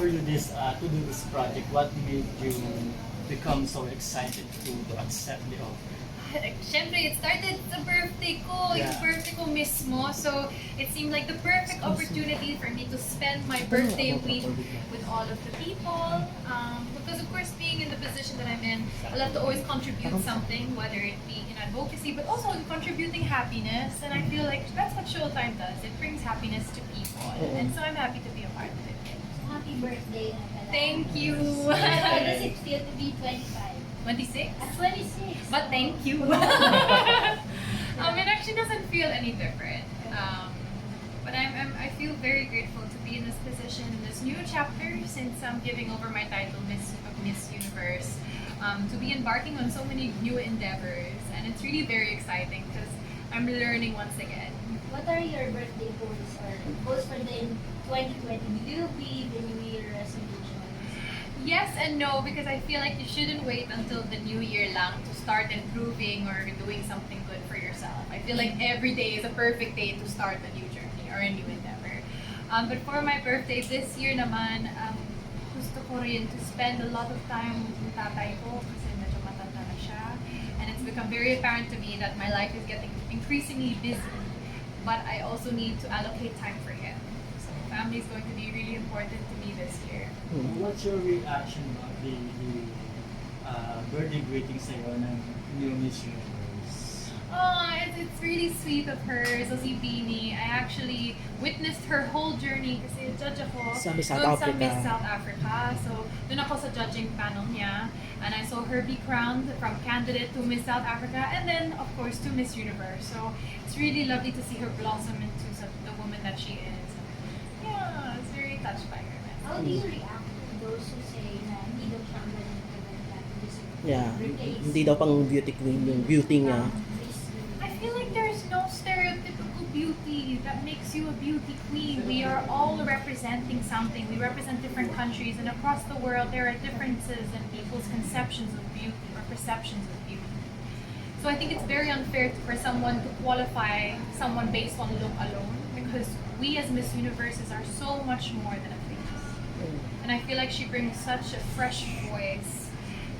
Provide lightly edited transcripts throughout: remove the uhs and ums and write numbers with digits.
offer you this to do this project, what made you become so excited to accept the offer? Siyempre, it started sa birthday ko. Yeah. Yung birthday ko mismo. So, it seemed like the perfect opportunity for me to spend my birthday week with all of the people. Because of course, being in the position that I'm in, I love to always contribute something, whether it be in advocacy, but also in contributing happiness. And I feel like that's what Showtime does. It brings happiness to people. And so I'm happy to be a part of it. Happy birthday na pala. Thank you! How does it feel to be 25? 26? At 26. But thank you. It actually doesn't feel any different. But I feel very grateful to be in this position, in this new chapter, since I'm giving over my title Miss Universe, to be embarking on so many new endeavors, and it's really very exciting because I'm learning once again. What are your birthday goals or goals for the 2020? Do you believe in New Year resolutions? Yes and no, because I feel like you shouldn't wait until the new year lang to start improving or doing something good for yourself. I feel like every day is a perfect day to start a new journey or a new endeavor. But for my birthday this year naman, gusto ko rin to spend a lot of time with yung tatay ko kasi medyo matanda na siya. And it's become very apparent to me that my life is getting increasingly busy, but I also need to allocate time for him. So family is going to be really important to me this year. What's your reaction about the birthday greeting sa'yo ng new Miss Universe? Oh, it's really sweet of her. So si Beanie, I actually witnessed her whole journey kasi judge ako Sa Miss South doon sa Africa. Miss South Africa. So doon ako sa judging panel niya. And I saw her be crowned from candidate to Miss South Africa and then of course to Miss Universe. So it's really lovely to see her blossom into the woman that she is. Yeah, I was very touched by her. How do you react to those who say na hindi daw siya ang ganun kaganda? Yeah, hindi daw pang beauty queen yung beauty niya. I feel like there's no stereotypical beauty that makes you a beauty queen. We are all representing something. We represent different countries, and across the world there are differences in people's conceptions of beauty or perceptions of beauty. So I think it's very unfair for someone to qualify someone based on look alone, because we as Miss Universes are so much more than a face. And I feel like she brings such a fresh voice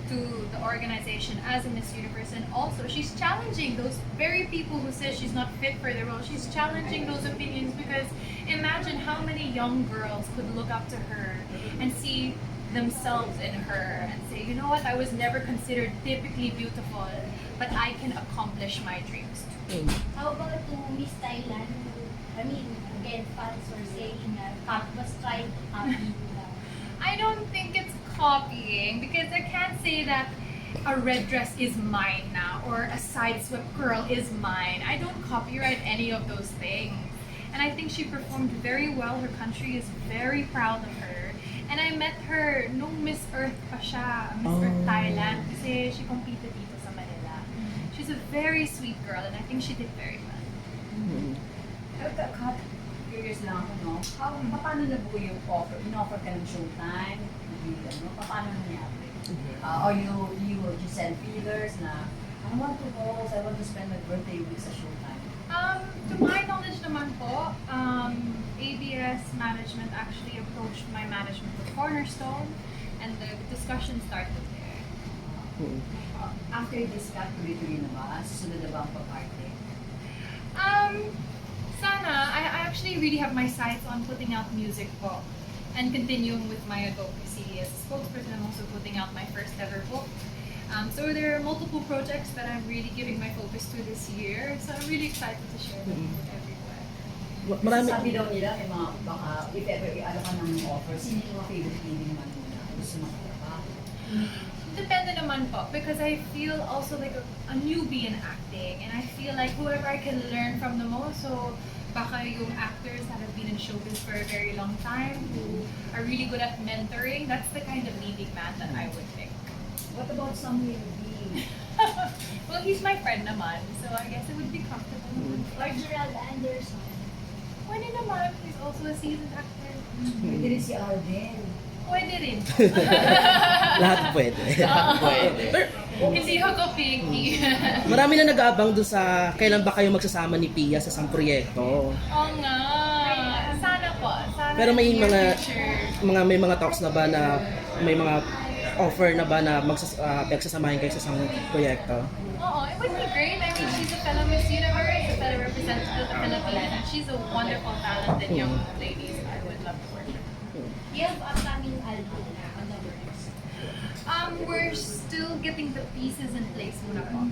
to the organization as a Miss Universe, and also she's challenging those very people who say she's not fit for the role. She's challenging those opinions, because imagine how many young girls could look up to her and see themselves in her and say, you know what, I was never considered typically beautiful, but I can accomplish my dreams too. How about to Miss Thailand? I mean, again, fans are saying na was trying to copy lang. I don't think it's copying, because I can't say that a red dress is mine now or a side swept curl is mine. I don't copyright any of those things. And I think she performed very well. Her country is very proud of her. And I met her nung Miss Earth pa siya, Miss Earth Thailand, kasi she competed dito sa Manila. She's a very sweet girl, and I think she did very well. Curious lang ako, no? Paano nabuo yung offer? In-offer ka ng Showtime? Paano nangyari? Or you just send feelers na, I want to host, I want to spend my birthday week sa Showtime? To my knowledge naman po, ABS management actually approached my management with Cornerstone, and the discussion started there. After this cut, tuloy-tuloy na ba? Susunod na ba ang pag-arte? Sana. I actually really have my sights on putting out music po and continuing with my advocacy. As a spokesperson, I'm also putting out my first ever book. So there are multiple projects that I'm really giving my focus to this year. So I'm really excited to share them with everyone. Marami. Sabi daw nila, may mga, baka, if ever i-ano ka ng offer, sino yung mga favorite leading man muna? Gusto makatrabaho? Depende naman po, because I feel also like a newbie in acting, and I feel like whoever I can learn from the most. So baka yung actors that have been in showbiz for a very long time, who are really good at mentoring, that's the kind of leading man that I would pick. What about Samuel B? Well, he's my friend naman, so I guess it would be comfortable. Or Gerald Anderson. Pwede naman, he's also a seasoned actor. Pwede rin si Arden. Pwede rin. Lahat pwede. Pero, Hindi ako picky. marami na nag-aabang doon sa kailan ba kayo magsasama ni Pia sa isang proyekto. Oo nga. Sana po. Sana Pero may in the near mga- future. may mga talks na ba na may mga offer na ba na pagsasamahin kayo sa isang proyekto? Oh, it would be great. I mean, she's a fellow Miss Universe, a fellow representative of the Philippines, and she's a wonderful, talented young lady. So I would love to work with her. You have upcoming album on the works. We're still getting the pieces in place muna po.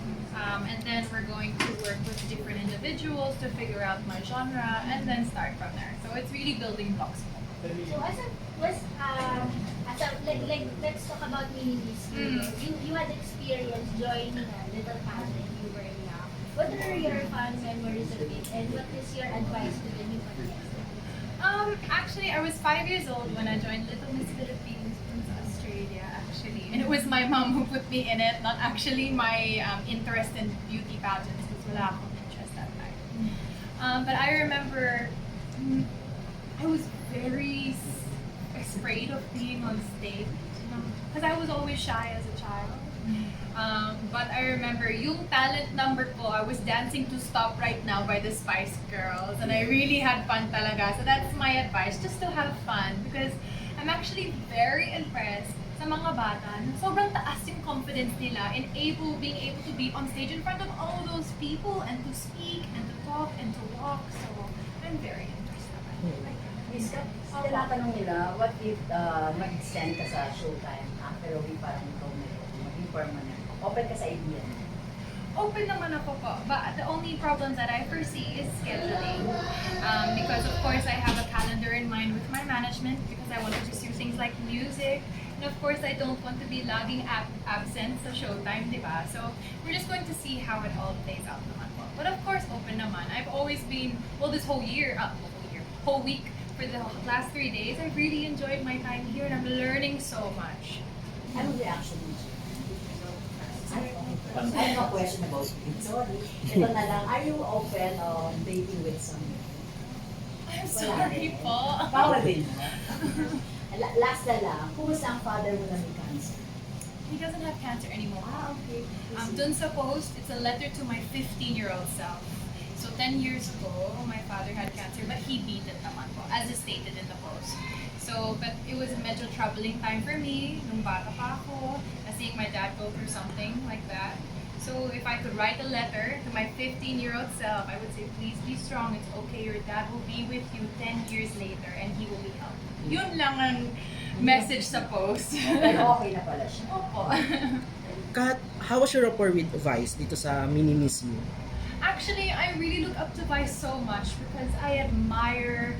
And then we're going to work with different individuals to figure out my genre and then start from there. So it's really building blocks. So let's talk about Mini-Miss. You had experience joining a little pageant when you were young. What are your fun memories of it, and what is your advice to the new contestants? Actually, I was 5 years old when I joined Little Miss Philippines from Australia, actually. And it was my mom who put me in it, not actually my interest in beauty pageants, because wala akong interest that time. But I remember I was very afraid of being on stage, because I was always shy as a child. But I remember yung talent number ko, I was dancing to Stop Right Now by the Spice Girls, and I really had fun talaga. So that's my advice, just to have fun, because I'm actually very impressed sa mga bata na sobrang taas yung confidence nila in being able to be on stage in front of all those people and to speak and to talk and to walk. So I'm very impressed naman. Miss Kat, tinatanong nila, what if mag-extend ka sa Showtime after a week parang ikaw na maging permanent? Open ka sa idea mo? Open naman ako po, but the only problem that I foresee is scheduling. Because of course I have a calendar in mind with my management because I want to pursue things like music. And of course I don't want to be logging absent sa Showtime, diba? So we're just going to see how it all plays out naman po. But of course open naman. I've always been, well, this whole week, for the last 3 days, I've really enjoyed my time here and I'm learning so much. Anong reaction mo? I have a question about you. Sorry. Ito na lang, are you open on dating with someone? I'm sorry po. Bawal din. Last na lang, kumusta ang father mo na may cancer? He doesn't have cancer anymore. Okay. Dun sa post, it's a letter to my 15-year-old self. So 10 years ago, my father had cancer, but he beat it naman po, as is stated in the post. So, but it was a medyo troubling time for me, nung bata pa ako, seeing my dad go through something like that. So if I could write a letter to my 15-year-old self, I would say, please be strong, it's okay, your dad will be with you 10 years later and he will be healthy. Yun lang ang message sa post. Pero okay na pala siya. Opo. Kat, how was your rapport with Vice dito sa Mini-Miss You? Actually, I really look up to Vice so much because I admire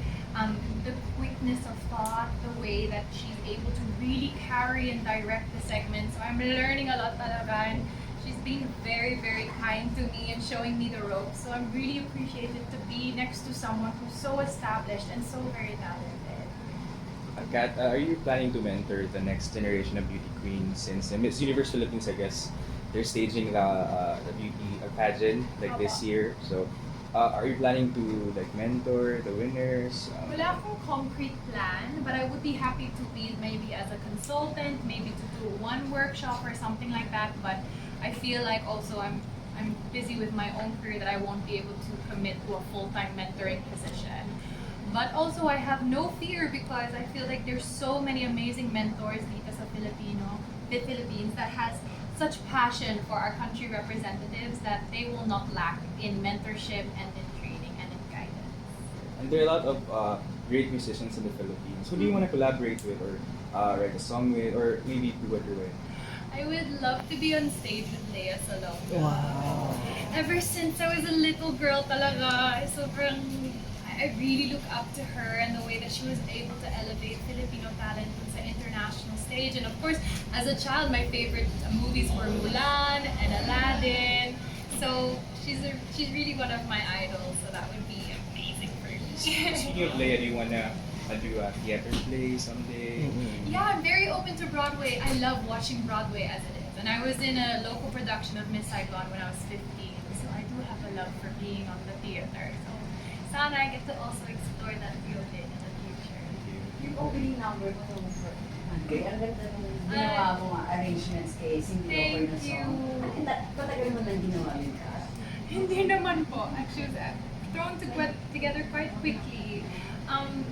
the quickness of thought, the way that she's able to really carry and direct the segment. So I'm learning a lot talaga, and she's been very, very kind to me and showing me the ropes. So I'm really appreciated to be next to someone who's so established and so very talented. Kat, are you planning to mentor the next generation of beauty queens? Since Miss Universe Philippines, I guess, they're staging the beauty pageant like this year. So, are you planning to like mentor the winners? Wala akong concrete plan, but I would be happy to be maybe as a consultant, maybe to do one workshop or something like that. But I feel like also I'm busy with my own career that I won't be able to commit to a full-time mentoring position. But also I have no fear because I feel like there's so many amazing mentors dito sa Philippines that has such passion for our country representatives that they will not lack in mentorship and in training and in guidance. And there are a lot of great musicians in the Philippines. Who do you want to collaborate with or write a song with or maybe do what you're with? I would love to be on stage with Lea Salonga. Wow. Ever since I was a little girl talaga, I really look up to her and the way that she was able to elevate Filipino talent sa international stage. And of course, as a child, my favorite movies were Mulan and Aladdin. So she's really one of my idols. So that would be amazing for me. Speaking of Lea, do you want to do a theater play someday? Yeah, I'm very open to Broadway. I love watching Broadway as it is. And I was in a local production of Miss Saigon when I was 15. So I do have a love for being on the theater. So sana I get to also explore that field in the future. Yung opening number mo nung Monday, ang ganda nung ginawa mo mga arrangements kay Cindy Lauper na song. Patagal mo nang ginawa yun ka? Hindi naman po. Actually, it was thrown together quite quickly.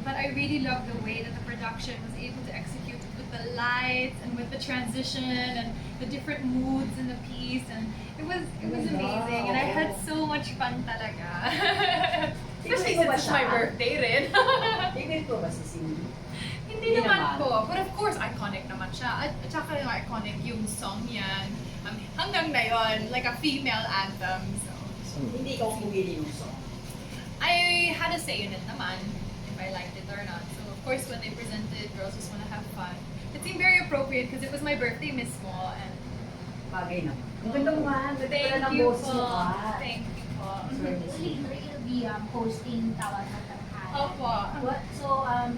But I really love the way that the production was able to execute it with the lights and with the transition and the different moods in the piece, and it was amazing, and I had so much fun talaga. Especially since it's my birthday rin. Favorite ko ba si Cindy? Hindi naman po. But of course, iconic naman siya. At saka yung iconic yung song yan. Hanggang na yon, like a female anthem. So, Hindi ikaw pumili yung song. I had a say in it naman, if I liked it or not. So of course, when they presented Girls Just Wanna Have Fun, it seemed very appropriate because it was my birthday mismo. And Bagay naman. Ang ganda mo nga. Ganda thank ng you boses po. mo ka. Thank you po. Later you'll be hosting Tawag ng Tanghalan. Opo.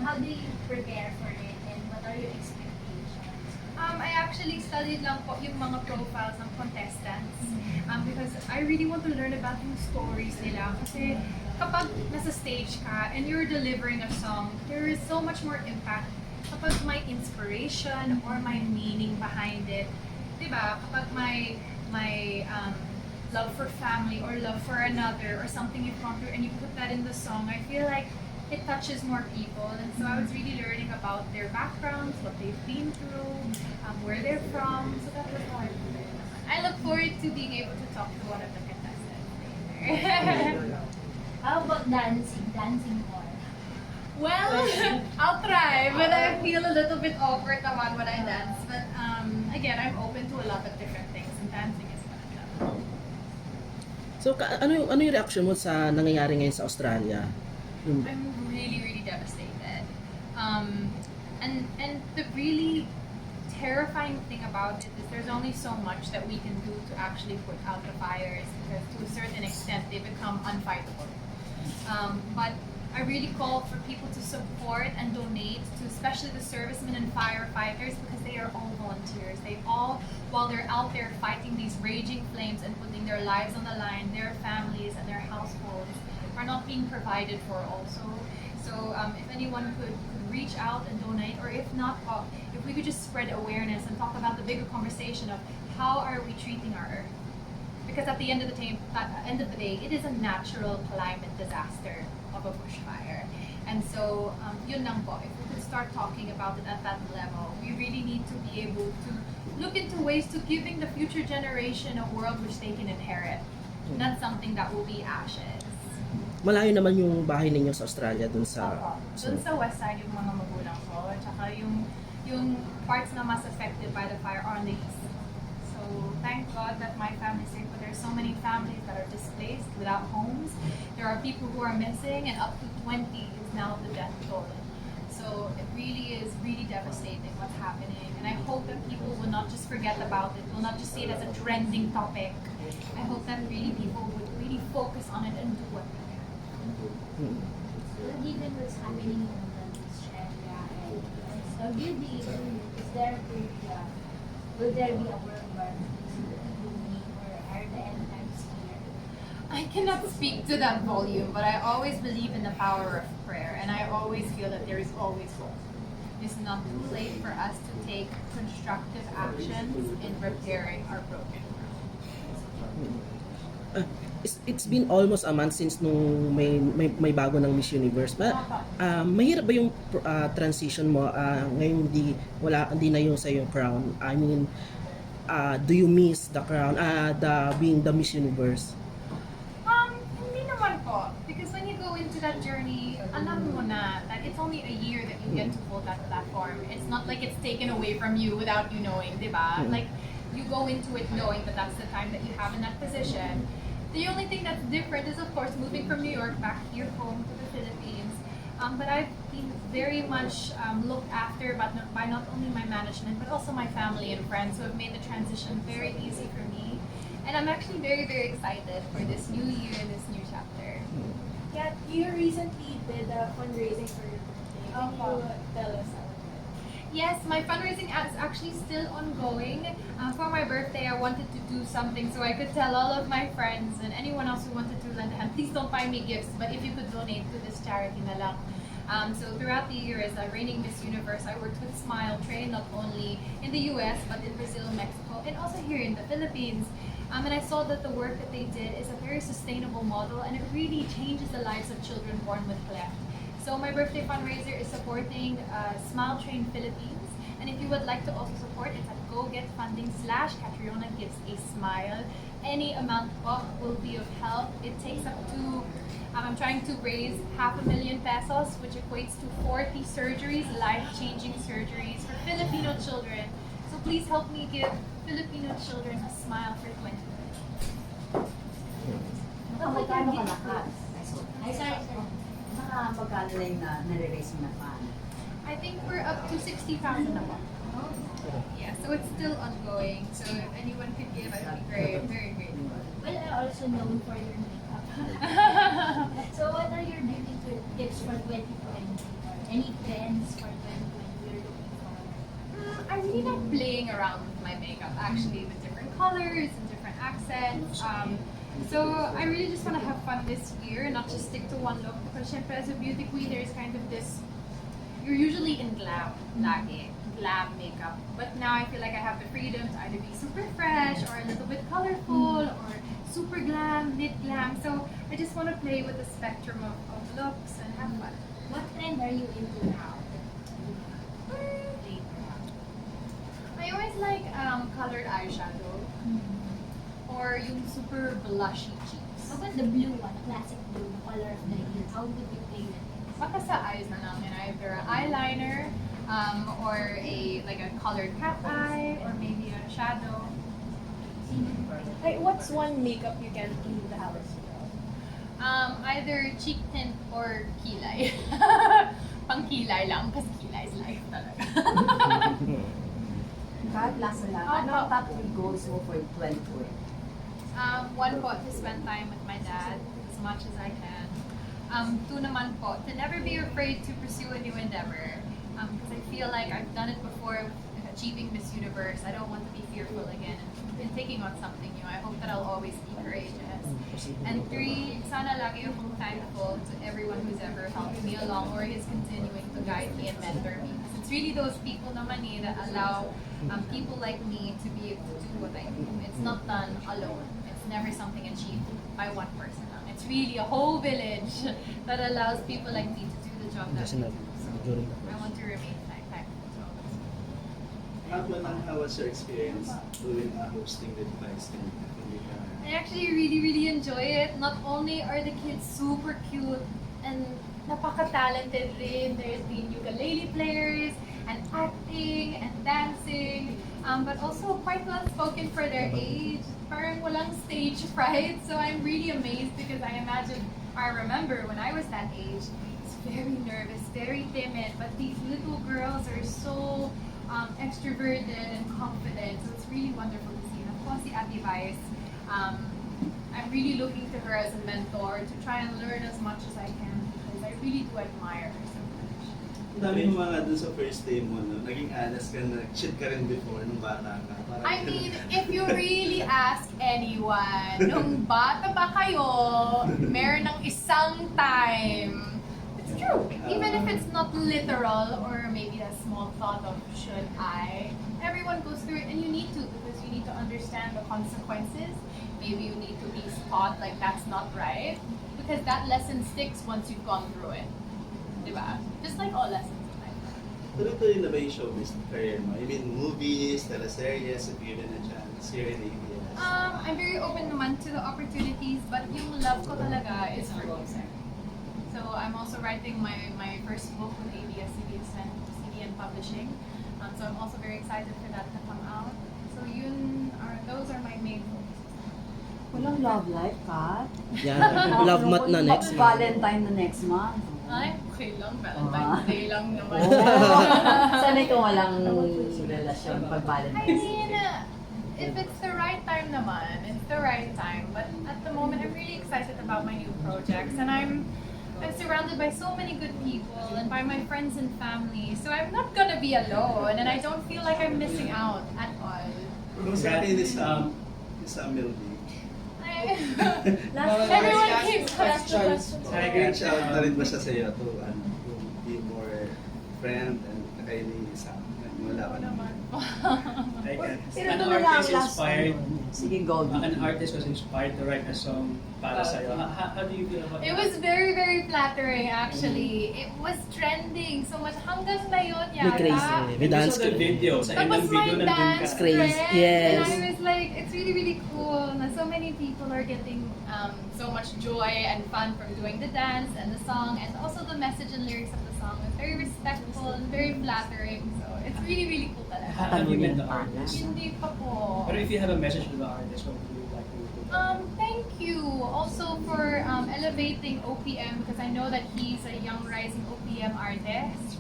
How do you prepare for it and what are your expectations? I actually studied lang po yung mga profiles ng contestants because I really want to learn about yung stories nila. Kasi kapag nasa stage ka and you're delivering a song, there is so much more impact kapag may inspiration or may meaning behind it. Diba? Kapag may love for family or love for another or something you've gone through and you put that in the song, I feel like it touches more people. And so I was really learning about their backgrounds, what they've been through, where they're from. So that was how I did it. I look forward to being able to talk to one of the contestants later. How about dancing more? Well, I'll try, but I feel a little bit awkward naman when I dance. But again, I'm open to a lot of different things, and dancing is one of them. So, ano yung reaction mo sa nangyayari ngayon sa Australia? Yung, I'm really devastated. And the really terrifying thing about it is there's only so much that we can do to actually put out the fires, because to a certain extent they become unfightable. But I really call for people to support and donate to especially the servicemen and firefighters, because they are all volunteers. They all, while they're out there fighting these raging flames and putting their lives on the line, their families and their households are not being provided for also. So if anyone could reach out and donate, or if not, if we could just spread awareness and talk about the bigger conversation of how are we treating our earth. Because at the end of the day, it is a natural climate disaster of a bushfire. And so, yun lang po, if we could start talking about it at that level, we really need to be able to look into ways to giving the future generation a world which they can inherit. Not something that will be ashes. malayo naman yung bahay ninyo sa Australia dun sa... Doon sa west side yung mga magulang ko, at saka yung parts na mas affected by the fire are on the east. So thank God that my family is safe, but there are so many families that are displaced without homes. There are people who are missing, and up to 20 is now the death toll. So it really is devastating what's happening, and I hope that people will not just forget about it, will not just see it as a trending topic. I hope that really people would really focus on it and do what they can. So given what's happening in Australia and so beauty, is there will there be a world war or are the end times here? I cannot speak to that volume, but I always believe in the power of prayer, and I always feel that there is always hope. It's not too late for us to take constructive actions in repairing our broken world. It's been almost a month since nung may bago ng Miss Universe. Mahirap ba yung transition mo ngayon hindi na yung sa yung crown? I mean, do you miss the crown, being the Miss Universe? Hindi naman po. Because when you go into that journey, alam mo na that it's only a year that you get to hold that platform. It's not like it's taken away from you without you knowing, diba? Like, you go into it knowing that that's the time that you have in that position. The only thing that's different is, of course, moving from New York back here home to the Philippines. But I've been very much looked after by not only my management, but also my family and friends who have made the transition very easy for me. And I'm actually very, very excited for this new year and this new chapter. Yeah, you recently did a fundraising for your birthday. Can you tell us about it? Yes, my fundraising is actually still ongoing. For my birthday, I wanted to do something so I could tell all of my friends and anyone else who wanted to lend a hand, please don't buy me gifts, but if you could donate to this charity na lang. So throughout the year as a reigning Miss Universe, I worked with Smile Train, not only in the US, but in Brazil, Mexico, and also here in the Philippines. And I saw that the work that they did is a very sustainable model, and it really changes the lives of children born with cleft. So So my birthday fundraiser is supporting Smile Train Philippines. And if you would like to also support, it's at GoGetFunding/Catriona Gives a Smile. Any amount will be of help. It takes up to, I'm trying to raise 500,000 pesos, which equates to 40 surgeries, life-changing surgeries for Filipino children. So please help me give Filipino children a smile for 2020. Magkano kalakas? Ay, sorry, sir. Magkano na yung nare-raise mo na fan? I think we're up to 60,000 a month. Yeah, so it's still ongoing. So if anyone could give, I'd be very grateful. Well, I'm also known for your makeup. So what are your beauty tips for 2020? Any trends for 2020 you're looking for? I'm really not playing around with my makeup actually, with different colors and different accents. So I really just want to have fun this year and not just stick to one look, because syempre as a beauty queen there's kind of this, you're usually in glam makeup, but now I feel like I have the freedom to either be super fresh or a little bit colorful or super glam, mid glam. So I just want to play with the spectrum of looks and have fun. What trend are you into now? I always like colored eyeshadow or yung super blushy cheeks. How about the blue one, the classic blue, the color of the year? How would you play that? Baka sa eyes na lang, and either an eyeliner or a colored cat eye or maybe a shadow. Like, what's one makeup you can't leave the house without? Either cheek tint or kilay. Pang kilay lang, kasi kilay is life talaga. Kahit last na lang, ano ang top 3 goals mo for 2020? One po, to spend time with my dad as much as I can. Two naman po, to never be afraid to pursue a new endeavor. Because I feel like I've done it before with achieving Miss Universe. I don't want to be fearful again in taking on something new. I hope that I'll always be courageous. And 3, sana lagi akong thankful to everyone who's ever helped me along or is continuing to guide me and mentor me. Because it's really those people naman that allow people like me to be able to do what I do. It's not done alone. It's never something achieved by one person. It's really a whole village that allows people like me to do the job that I do. So I want to remain thankful to all of us. How was your experience doing hosting the Device in I actually really enjoy it. Not only are the kids super cute and napaka-talented rin, there's the ukulele players and acting and dancing, but also quite well spoken for their age. Parang walang stage fright, so I'm really amazed because I remember when I was that age, I was very nervous, very timid, but these little girls are so extroverted and confident, so it's really wonderful to see. And of course, the Ate Vice, I'm really looking to her as a mentor to try and learn as much as I can because I really do admire her so much. Ang dami mo nga dun sa first day mo, no? Naging honest ka na, shit ka rin before nung bata ka. Parang I mean, if you really ask anyone, nung bata pa kayo, meron ng isang time. It's true. Even if it's not literal or maybe a small thought of should I, everyone goes through it and you need to because you need to understand the consequences. Maybe you need to be taught like that's not right because that lesson sticks once you've gone through it. Diba? Just like all lessons in life. tuloy-tuloy na ba yung showbiz career mo? I mean, movies, teleseries, if given a chance here in ABS. I'm very open naman to the opportunities, but yung love ko talaga is for music. So I'm also writing my first book with ABS-CBN Publishing. So I'm also very excited for that to come out. So those are my main goals. Walang love life, Kat. Yeah, love month na next month. Valentine na next month. Ay, okay lang. Valentine's Day lang naman. Sanay kung walang relasyon pag I Valentine's mean, Day. if it's the right time naman, it's the right time. But at the moment, I'm really excited about my new projects. And I'm surrounded by so many good people and by my friends and family. So I'm not gonna be alone. And I don't feel like I'm missing out at all. Kumusta natin sa Milby? Everyone keeps questions. Nag-reach out na rin ba siya sa'yo to be more friend and kayo ni Sam? Wala ka naman. Like Pero an doon na lang artist last inspired, Sige, Goldie. an artist was inspired to write a song para sa'yo. How do you feel about It that? was very, very flattering actually. It was trending so much. Hanggang ngayon May crazy. yata. May dance Gusto the ka. video. Sa end Tapos ng video my nandun dance ka. Crazy. trend, Yes. and I was like, it's really, really cool. Na so many people are getting so much joy and fun from doing the dance and the song, and also the message and lyrics of the song was very respectful and very flattering. So it's really, really cool talaga. Have you met the artist? Hindi pa po. But if you have a message to the artist, what would you like to do? Thank you also for elevating OPM, because I know that he's a young rising OPM artist.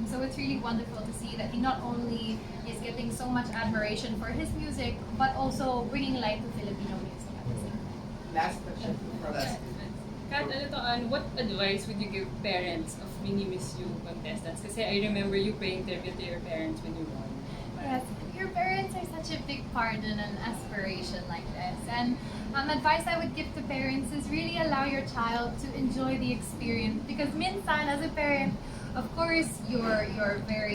So it's really wonderful to see that he not only is getting so much admiration for his music, but also bringing light to Filipino music at the same time. Last question from us. Kat, what advice would you give parents of Mini Miss You contestants? Kasi I remember you paying tribute to your parents when you won. Yes, your parents are such a big part in an aspiration like this. And advice I would give to parents is really allow your child to enjoy the experience. Because minsan, as a parent, of course, you're very